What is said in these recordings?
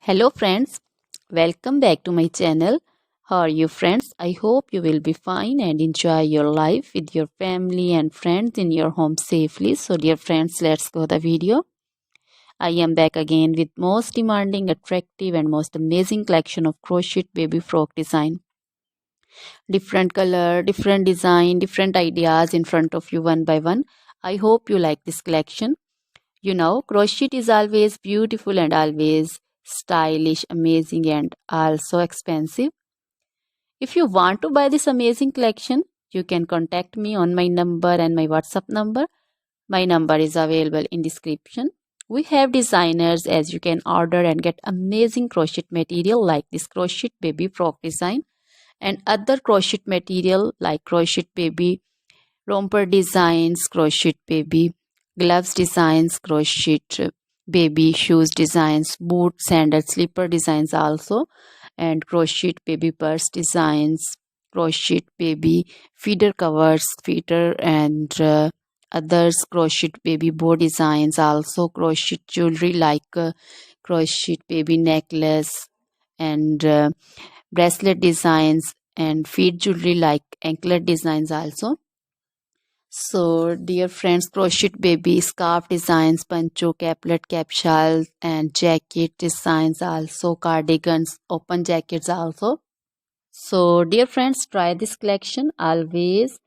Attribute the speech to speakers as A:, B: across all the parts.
A: Hello friends, welcome back to my channel. How are you friends? I hope you will be fine and enjoy your life with your family and friends in your home safely. So dear friends, let's go the video. I am back again with most demanding, attractive and most amazing collection of crochet baby frock design. Different color, different design, different ideas in front of you one by one. I hope you like this collection. You know, crochet is always beautiful and always stylish, amazing, and also expensive. If you want to buy this amazing collection, you can contact me on my number and my WhatsApp number. My number is available in description. We have designers as you can order and get amazing crochet material like this crochet baby frock design and other crochet material like crochet baby romper designs, crochet baby gloves designs, crochet baby shoes designs, boot, sandal, slipper designs also, and crochet baby purse designs, crochet baby feeder covers, feeder and others, crochet baby bow designs also, crochet jewelry like crochet baby necklace and bracelet designs and feet jewelry like anklet designs also. So, dear friends, crochet baby scarf designs, pancho, caplet, capsule, and jacket designs also, cardigans, open jackets also. So, dear friends, try this collection. Always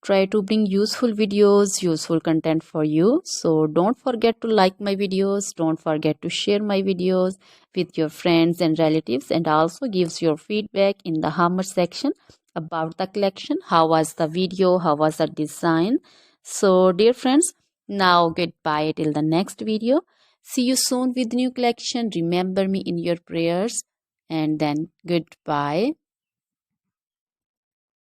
A: try to bring useful videos, useful content for you. So, don't forget to like my videos. Don't forget to share my videos with your friends and relatives, and also gives your feedback in the hammer section about the collection. How was the video? How was the design? So, dear friends, now goodbye till the next video. See you soon with new collection. Remember me in your prayers, and then goodbye.